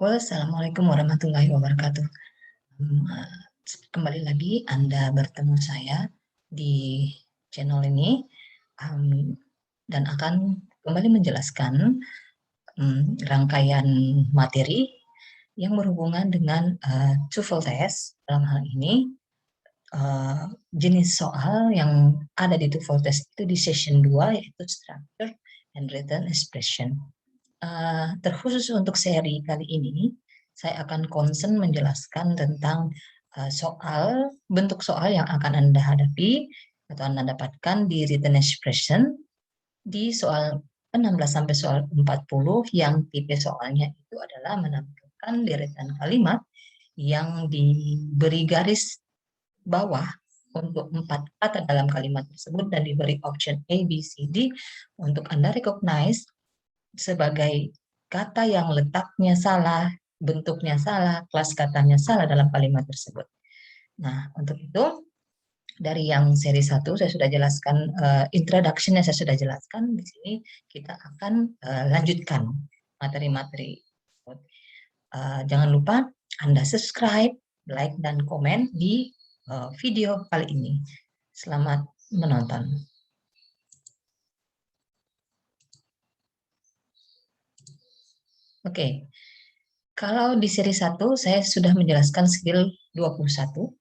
Assalamualaikum warahmatullahi wabarakatuh. Hmm, Kembali lagi Anda bertemu saya di channel ini, dan akan kembali menjelaskan rangkaian materi yang berhubungan dengan TOEFL test. Dalam hal ini, jenis soal yang ada di TOEFL test itu di session 2, yaitu Structure and Written Expression. Terkhusus untuk seri kali ini, saya akan concern menjelaskan tentang bentuk soal yang akan Anda hadapi atau Anda dapatkan di written expression di soal 16 sampai soal 40, yang tipe soalnya itu adalah menampilkan deretan kalimat yang diberi garis bawah untuk 4 kata dalam kalimat tersebut dan diberi option A, B, C, D untuk Anda recognize sebagai kata yang letaknya salah, bentuknya salah, kelas katanya salah dalam kalimat tersebut. Nah, untuk itu, dari yang seri 1 saya sudah jelaskan, introduction-nya saya sudah jelaskan. Di sini kita akan lanjutkan materi-materi. Jangan lupa Anda subscribe, like, dan komen di video kali ini. Selamat menonton. Oke, kalau di seri 1 saya sudah menjelaskan skill 21,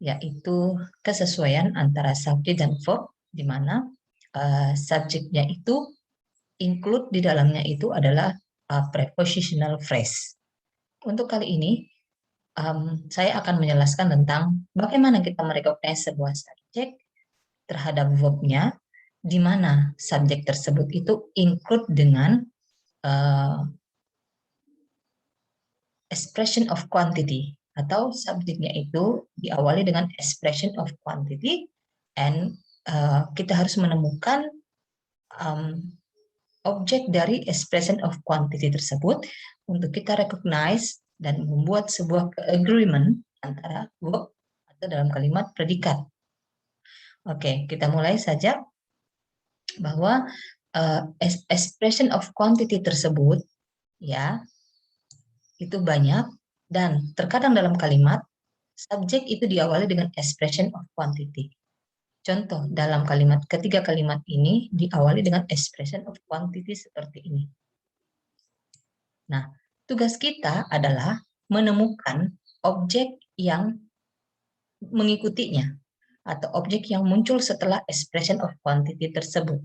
yaitu kesesuaian antara subjek dan verb, di mana subjeknya itu include di dalamnya itu adalah prepositional phrase. Untuk kali ini, saya akan menjelaskan tentang bagaimana kita merecognize sebuah subjek terhadap verbnya, di mana subjek tersebut itu include dengan expression of quantity, atau subjeknya itu diawali dengan expression of quantity, and kita harus menemukan objek dari expression of quantity tersebut untuk kita recognize dan membuat sebuah agreement antara verb atau dalam kalimat predikat. Oke, kita mulai saja bahwa expression of quantity tersebut ya itu banyak, dan terkadang dalam kalimat subjek itu diawali dengan expression of quantity. Contoh, dalam ketiga kalimat ini diawali dengan expression of quantity seperti ini. Nah, tugas kita adalah menemukan objek yang mengikutinya, atau objek yang muncul setelah expression of quantity tersebut.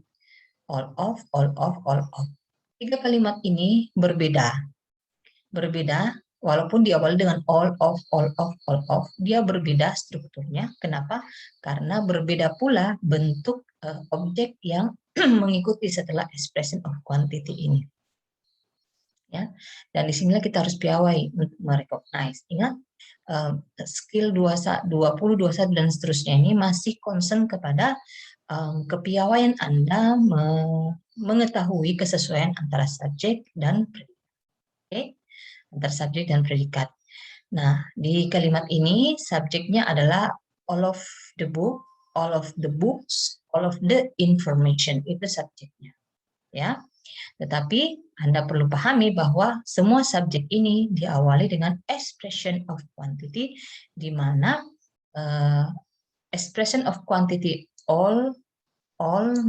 All of, all of, all of. Tiga kalimat ini berbeda. Walaupun diawali dengan all of, all of, all of, dia berbeda strukturnya. Kenapa? Karena berbeda pula bentuk objek yang mengikuti setelah expression of quantity ini. Ya, dan disinilah kita harus piawai untuk merecognize. Ingat, skill 20, 21 dan seterusnya ini masih concern kepada kepiawaian Anda mengetahui kesesuaian antara subjek dan predikat. Okay? Antara subjek dan predikat. Nah, di kalimat ini subjeknya adalah all of the book, all of the books, all of the information, itu subjeknya. Ya. Tetapi Anda perlu pahami bahwa semua subjek ini diawali dengan expression of quantity, di mana expression of quantity all,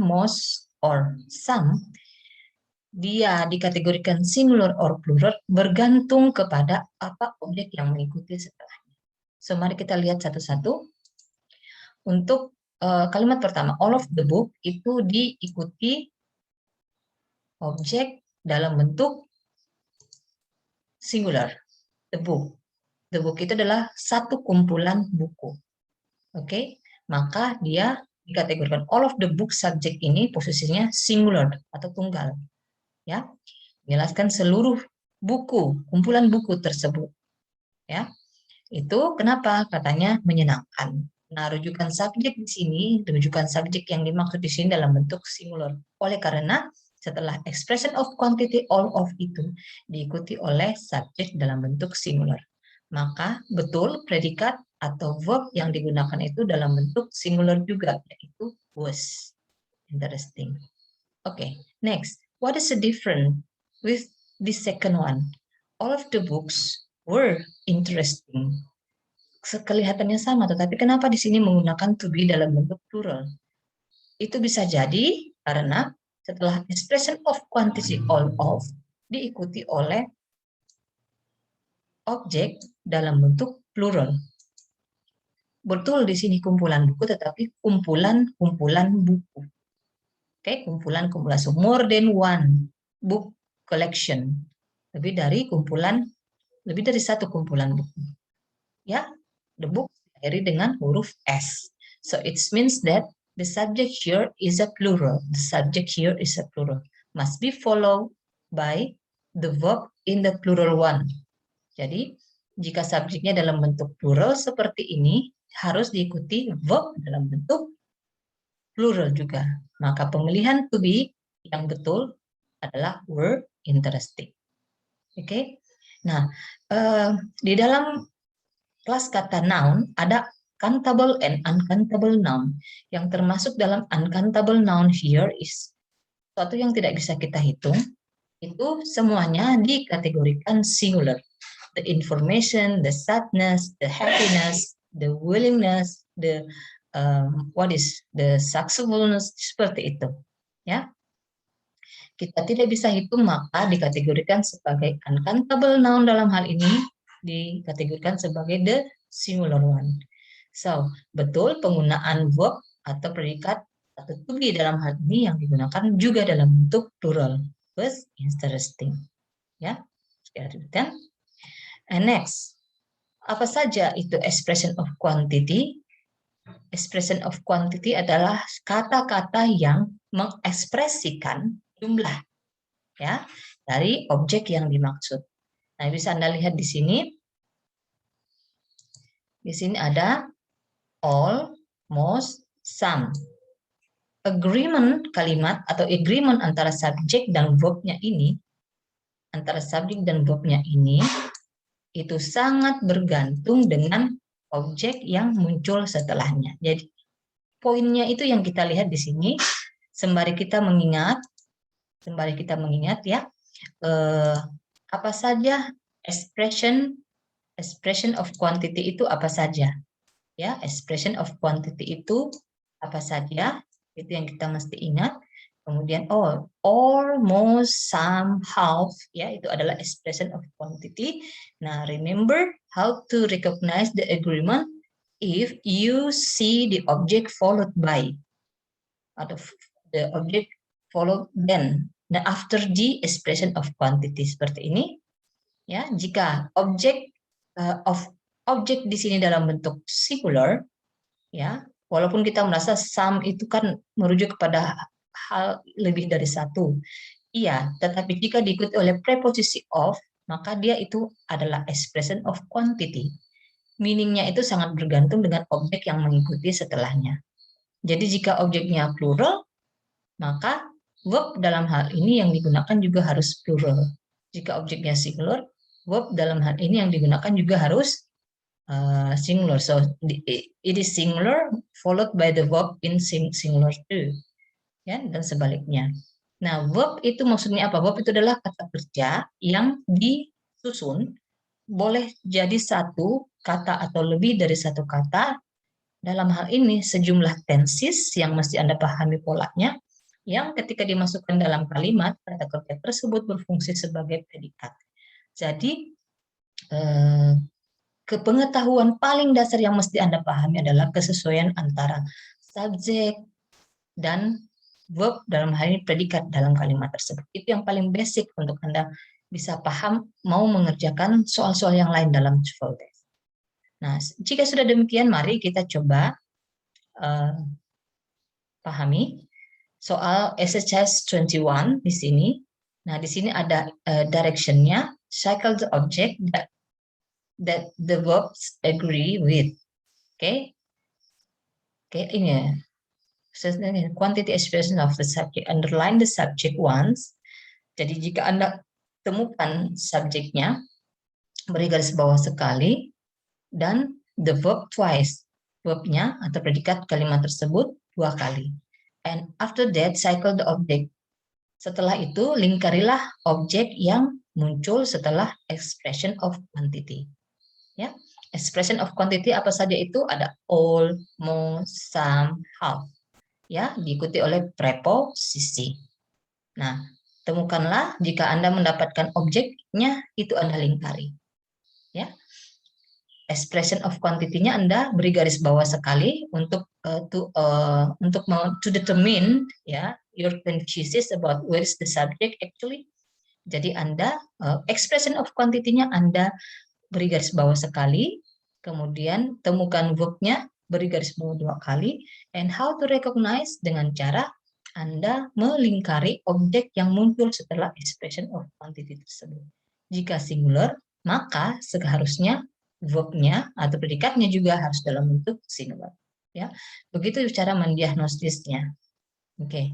most, or some, dia dikategorikan singular or plural bergantung kepada apa objek yang mengikuti setelahnya. So, mari kita lihat satu-satu. Untuk kalimat pertama, all of the book, itu diikuti objek dalam bentuk singular, the book. The book itu adalah satu kumpulan buku. Oke, maka dia dikategorikan all of the book, subjek ini posisinya singular atau tunggal. Ya, menjelaskan seluruh buku, kumpulan buku tersebut. Ya, itu kenapa katanya menyenangkan. Nah, rujukan subjek di sini, rujukan subjek yang dimaksud di sini dalam bentuk singular. Oleh karena setelah expression of quantity all of itu diikuti oleh subjek dalam bentuk singular. Maka betul predikat atau verb yang digunakan itu dalam bentuk singular juga, yaitu was. Interesting. Okay, next. What is the difference with the second one? all of the books were interesting. Kelihatannya sama, tetapi kenapa di sini menggunakan to be dalam bentuk plural? Itu bisa jadi karena setelah expression of quantity all of diikuti oleh objek dalam bentuk plural. Betul di sini kumpulan buku, tetapi kumpulan buku. Oke, kumpulan-kumpulan. So more than one book collection. Lebih dari satu kumpulan buku. Ya, the book diakhiri dengan huruf S. So it means that the subject here is a plural. The subject here is a plural. Must be followed by the verb in the plural one. Jadi, jika subjeknya dalam bentuk plural seperti ini, harus diikuti verb dalam bentuk plural juga. Maka pemilihan to be yang betul adalah were interesting. Oke. Nah, di dalam kelas kata noun ada countable and uncountable noun. Yang termasuk dalam uncountable noun here is sesuatu yang tidak bisa kita hitung. Itu semuanya dikategorikan singular. The information, the sadness, the happiness, the willingness, the successfulness, seperti itu. Ya, kita tidak bisa hitung, maka dikategorikan sebagai uncountable noun. Dalam hal ini dikategorikan sebagai the singular one. So, betul penggunaan verb atau predikat atau to be dalam hal ini yang digunakan juga dalam bentuk plural. Was interesting. Ya, sekian. And next, apa saja itu expression of quantity? Expression of quantity adalah kata-kata yang mengekspresikan jumlah, ya, dari objek yang dimaksud. Nah, bisa Anda lihat di sini. Di sini ada all, most, some. Agreement kalimat atau agreement antara subjek dan verbnya ini, itu sangat bergantung dengan objek yang muncul setelahnya. Jadi poinnya itu yang kita lihat di sini. Sembari kita mengingat ya, apa saja expression of quantity itu apa saja? Ya, expression of quantity itu apa saja? Itu yang kita mesti ingat. Kemudian all, most, some, half, ya, itu adalah expression of quantity. Nah, remember how to recognize the agreement if you see the object followed by, atau the object followed then. Nah, after the expression of quantity seperti ini, ya, jika objek di sini dalam bentuk singular, ya, walaupun kita merasa some itu kan merujuk kepada hal lebih dari satu. Iya, tetapi jika diikuti oleh preposisi of, maka dia itu adalah expression of quantity. Meaning-nya itu sangat bergantung dengan objek yang mengikuti setelahnya. Jadi jika objeknya plural, maka verb dalam hal ini yang digunakan juga harus plural. Jika objeknya singular, verb dalam hal ini yang digunakan juga harus singular. So it is singular followed by the verb in singular too. Ya, dan sebaliknya. Nah, verb itu maksudnya apa? Verb itu adalah kata kerja yang disusun, boleh jadi satu kata atau lebih dari satu kata. Dalam hal ini sejumlah tenses yang mesti Anda pahami polanya, yang ketika dimasukkan dalam kalimat, kata kerja tersebut berfungsi sebagai predikat. Jadi, kepengetahuan paling dasar yang mesti Anda pahami adalah kesesuaian antara subjek dan verb, dalam hal ini predikat dalam kalimat tersebut. Itu yang paling basic untuk Anda bisa paham mau mengerjakan soal-soal yang lain dalam TOEFL test. Nah, jika sudah demikian, mari kita coba pahami soal exercise 21 di sini. Nah, di sini ada direction-nya, cycle the object that the verbs agree with. Oke, ini ya. Quantity expression of the subject, underline the subject once. Jadi jika Anda temukan subjeknya, beri garis bawah sekali, dan the verb twice, verbnya atau predikat kalimat tersebut 2 kali. And after that, cycle the object Setelah itu lingkarilah objek yang muncul setelah expression of quantity. Ya, expression of quantity apa saja itu? Ada all, most, some, half. Ya, diikuti oleh preposisi. Nah, temukanlah jika Anda mendapatkan objeknya, itu Anda lingkari. Ya, expression of quantity-nya Anda beri garis bawah sekali untuk to determine ya your confuses about where is the subject actually. Jadi Anda expression of quantity-nya Anda beri garis bawah sekali, kemudian temukan verb-nya beri garis bawah 2 kali, and how to recognize dengan cara Anda melingkari objek yang muncul setelah expression of quantity tersebut. Jika singular, maka seharusnya verb-nya atau predikatnya juga harus dalam bentuk singular. Ya, begitu cara mendiagnosisnya. Oke,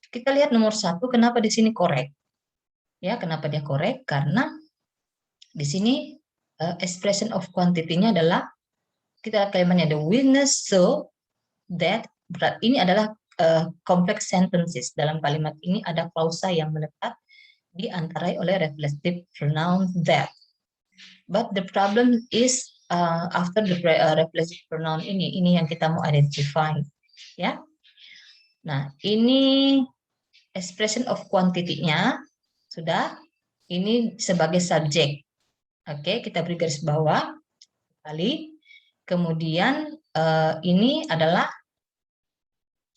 kita lihat nomor 1. Kenapa di sini correct? Ya, kenapa dia correct? Karena di sini expression of quantity-nya adalah kita kalimatnya the witness so that. Ini adalah complex sentences. Dalam kalimat ini ada klausa yang menetap diantarai oleh reflexive pronoun that. But the problem is after the reflexive pronoun ini yang kita mau identify, ya. Nah, ini expression of quantity-nya sudah. Ini sebagai subjek. Oke, kita beri garis bawah kali. Kemudian ini adalah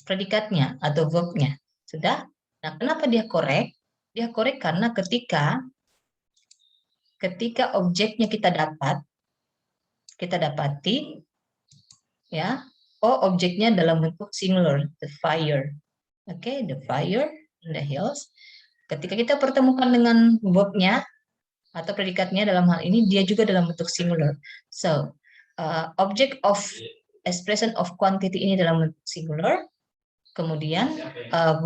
predikatnya atau verb-nya. Sudah. Nah, kenapa dia korek? Dia korek karena ketika objeknya kita dapati, ya, objeknya dalam bentuk singular, the fire. Oke, the fire in the hills. Ketika kita pertemukan dengan verb-nya atau predikatnya dalam hal ini, dia juga dalam bentuk singular. So, object of expression of quantity ini dalam bentuk singular, kemudian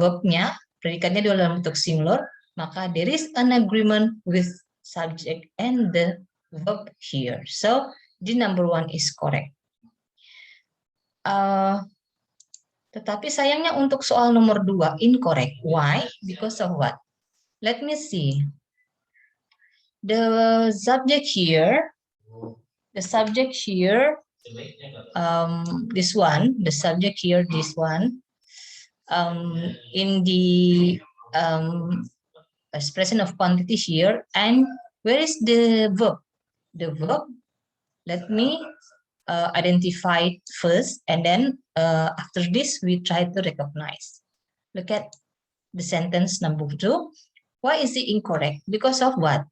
verb-nya, predikatnya dalam bentuk singular, maka there is an agreement with subject and the verb here. So, the number 1 is correct. Tetapi sayangnya untuk soal nomor 2 incorrect. Why? Because of what? Let me see. The subject here, this one, in the expression of quantity here, and where is the verb? The verb, let me identify it first, and then after this we try to recognize. Look at the sentence number 2. Why is it incorrect? Because of what?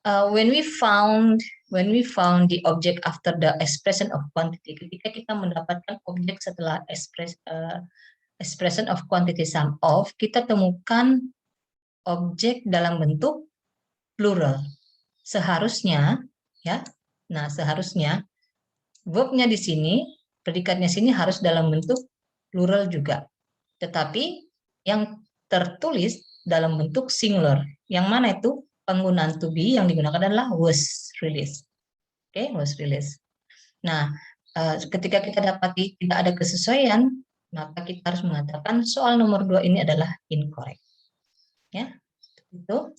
When we found the object after the expression of quantity, ketika kita mendapatkan objek setelah expression of quantity sum of, kita temukan objek dalam bentuk plural. Seharusnya, ya. Nah, seharusnya verb-nya di sini, predikatnya sini harus dalam bentuk plural juga. Tetapi yang tertulis dalam bentuk singular. Yang mana itu? Penggunaan to be yang digunakan adalah was released. Oke, was released. Nah, ketika kita dapati tidak ada kesesuaian, maka kita harus mengatakan soal nomor 2 ini adalah incorrect. Ya, itu.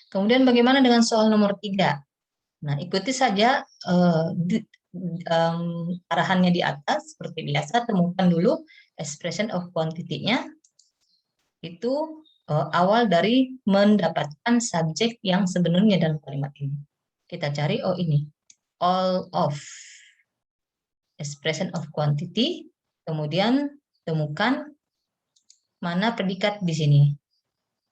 Kemudian bagaimana dengan soal nomor 3? Nah, ikuti saja arahannya di atas seperti biasa. Temukan dulu expression of quantity-nya. Itu awal dari mendapatkan subjek yang sebenarnya dalam kalimat ini. Kita cari, ini. All of expression of quantity. Kemudian temukan mana predikat di sini.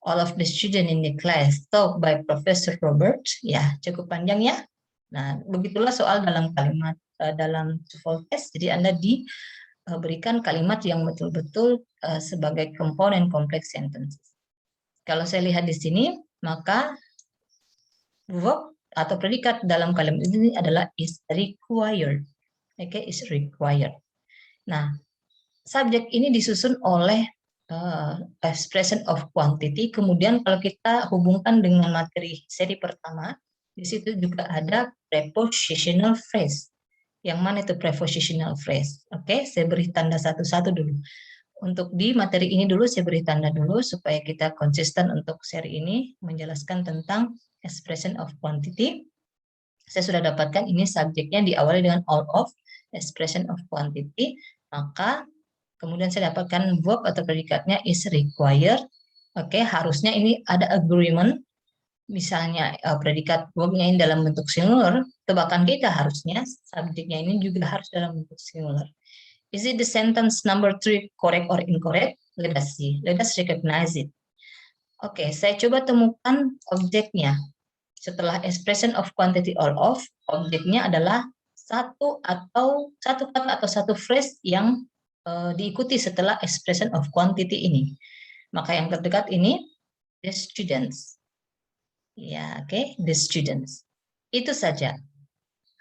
All of the student in the class taught by Professor Robert. Ya, cukup panjang ya. Nah, begitulah soal dalam kalimat dalam TOEFL test. Jadi Anda diberikan kalimat yang betul-betul sebagai komponen kompleks sentence. Kalau saya lihat di sini, maka verb atau predikat dalam kalimat ini adalah is required. Oke, is required. Nah, subjek ini disusun oleh expression of quantity. Kemudian kalau kita hubungkan dengan materi seri pertama, di situ juga ada prepositional phrase. Yang mana itu prepositional phrase? Oke, saya beri tanda satu-satu dulu. untuk di materi ini dulu saya beri tanda dulu supaya kita konsisten untuk seri ini menjelaskan tentang expression of quantity. Saya sudah dapatkan ini subjeknya diawali dengan all of expression of quantity, maka kemudian saya dapatkan verb atau predikatnya is required. Oke, harusnya ini ada agreement. Misalnya predikat verbnya ini dalam bentuk singular, tebakan kita harusnya subjeknya ini juga harus dalam bentuk singular. Is it the sentence number 3 correct or incorrect? Let us see. Let us recognize it. Oke, saya coba temukan objeknya. Setelah expression of quantity all of, objeknya adalah satu kata atau satu phrase yang diikuti setelah expression of quantity ini. Maka yang terdekat ini the students. Ya, oke, the students. Itu saja.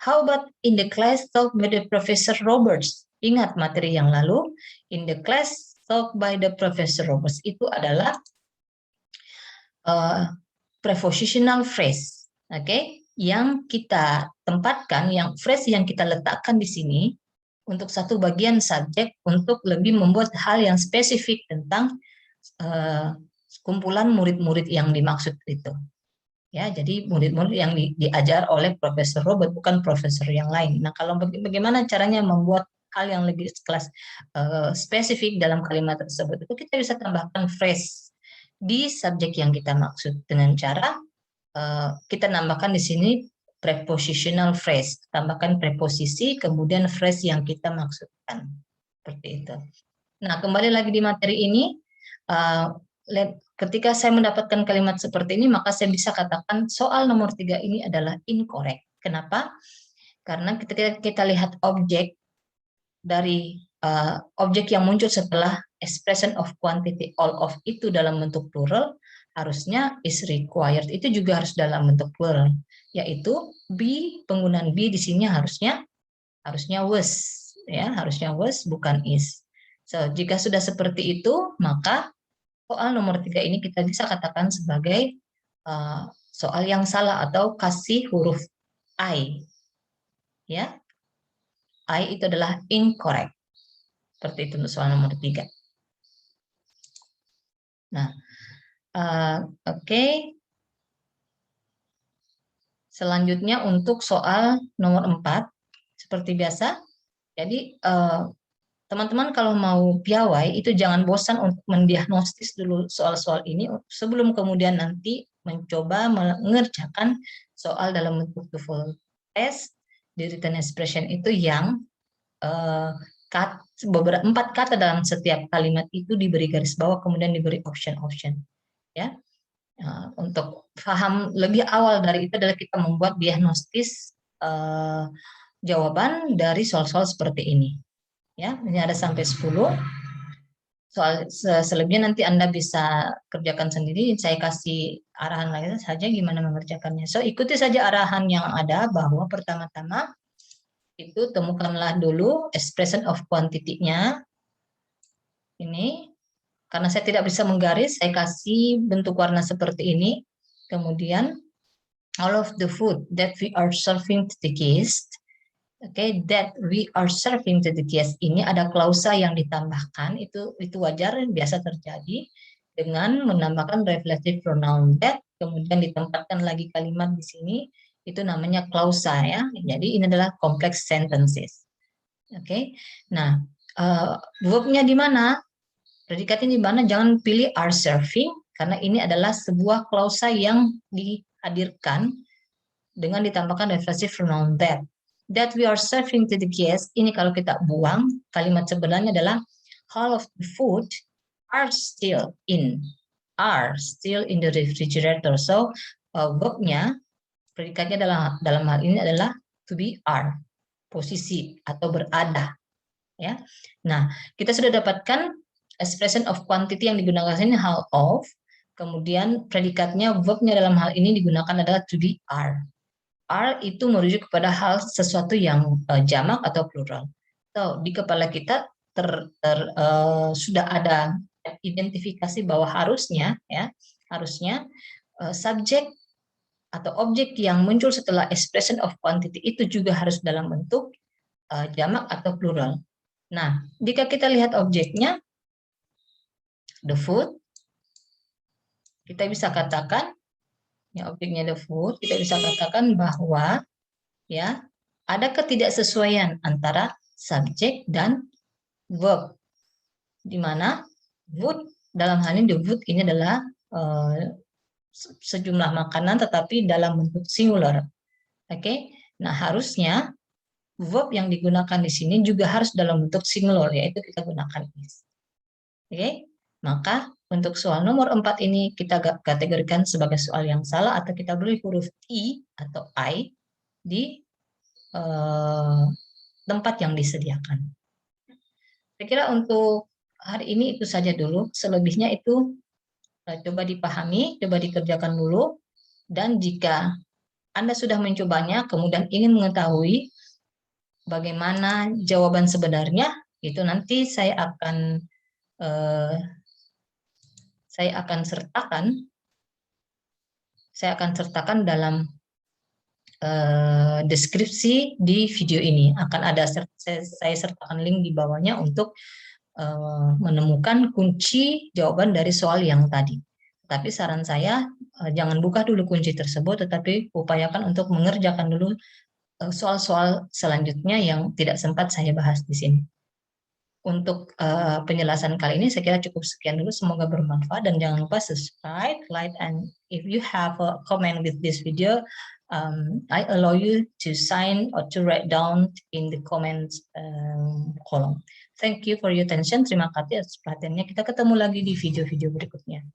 How about in the class taught by the Professor Roberts? Ingat materi yang lalu, in the class taught by the Professor Roberts itu adalah prepositional phrase, oke? Yang kita tempatkan, yang phrase yang kita letakkan di sini untuk satu bagian subjek untuk lebih membuat hal yang spesifik tentang kumpulan murid-murid yang dimaksud itu. Ya, jadi murid-murid yang diajar oleh Profesor Robert, bukan profesor yang lain. Nah, kalau bagaimana caranya membuat hal yang lebih kelas spesifik dalam kalimat tersebut, itu kita bisa tambahkan phrase di subjek yang kita maksud dengan cara kita nambahkan di sini prepositional phrase, tambahkan preposisi, kemudian phrase yang kita maksudkan, seperti itu. Nah, kembali lagi di materi ini. Ketika saya mendapatkan kalimat seperti ini, maka saya bisa katakan soal nomor 3 ini adalah incorrect. Kenapa? Karena ketika kita lihat objek dari objek yang muncul setelah expression of quantity all of itu dalam bentuk plural, harusnya is required itu juga harus dalam bentuk plural, yaitu be, penggunaan be di sini harusnya was, ya, harusnya was bukan is. So, jika sudah seperti itu, maka soal nomor 3 ini kita bisa katakan sebagai soal yang salah atau kasih huruf I. Ya, I itu adalah incorrect. Seperti itu untuk soal nomor 3. Nah, oke. Selanjutnya untuk soal nomor 4, seperti biasa. Jadi, teman-teman kalau mau piawai itu jangan bosan untuk mendiagnostis dulu soal-soal ini sebelum kemudian nanti mencoba mengerjakan soal dalam bentuk TOEFL test di written expression itu yang 4 kata dalam setiap kalimat itu diberi garis bawah kemudian diberi option-option, ya. Untuk paham lebih awal dari itu adalah kita membuat diagnostis jawaban dari soal-soal seperti ini. Ya, ini ada sampai 10. Soal selebihnya nanti Anda bisa kerjakan sendiri. Saya kasih arahan lagi saja gimana mengerjakannya. So, ikuti saja arahan yang ada bahwa pertama-tama itu temukanlah dulu expression of quantity-nya. Ini, karena saya tidak bisa menggaris, saya kasih bentuk warna seperti ini. Kemudian, all of the food that we are serving to the guest, that we are serving to the guest ini ada klausa yang ditambahkan, itu wajar, biasa terjadi dengan menambahkan reflective pronoun that, kemudian ditempatkan lagi kalimat di sini, itu namanya klausa, ya. Jadi ini adalah complex sentences. Nah, verbnya di mana? Predikatnya di mana? Jangan pilih are serving, karena ini adalah sebuah klausa yang dihadirkan dengan ditambahkan reflective pronoun that we are serving to the guests, ini kalau kita buang, kalimat sebenarnya adalah all of the food are still in the refrigerator. So, verbnya, predikatnya dalam hal ini adalah to be are, posisi atau berada. Ya. Nah, kita sudah dapatkan expression of quantity yang digunakan ini all of, kemudian predikatnya, verbnya dalam hal ini digunakan adalah to be are. Are itu merujuk kepada hal sesuatu yang jamak atau plural. So, di kepala kita sudah ada identifikasi bahwa harusnya subjek atau objek yang muncul setelah expression of quantity itu juga harus dalam bentuk jamak atau plural. Nah, jika kita lihat objeknya, the food, kita bisa katakan, ya objeknya the food, kita bisa katakan bahwa ya ada ketidaksesuaian antara subjek dan verb, di mana food dalam hal ini the food ini adalah sejumlah makanan tetapi dalam bentuk singular. Oke, nah harusnya verb yang digunakan di sini juga harus dalam bentuk singular, yaitu kita gunakan is. Oke, maka untuk soal nomor 4 ini kita kategorikan sebagai soal yang salah atau kita beri huruf I atau I di tempat yang disediakan. Saya kira untuk hari ini itu saja dulu. Selebihnya itu coba dipahami, coba dikerjakan dulu. Dan jika Anda sudah mencobanya, kemudian ingin mengetahui bagaimana jawaban sebenarnya, itu nanti saya akan sertakan dalam deskripsi di video ini. Akan ada saya sertakan link di bawahnya untuk menemukan kunci jawaban dari soal yang tadi. Tapi saran saya jangan buka dulu kunci tersebut, tetapi upayakan untuk mengerjakan dulu soal-soal selanjutnya yang tidak sempat saya bahas di sini. Untuk penjelasan kali ini saya kira cukup sekian dulu, semoga bermanfaat dan jangan lupa subscribe, like, and if you have a comment with this video, I allow you to sign or to write down in the comments column. Thank you for your attention. Terima kasih atas perhatiannya. Kita ketemu lagi di video-video berikutnya.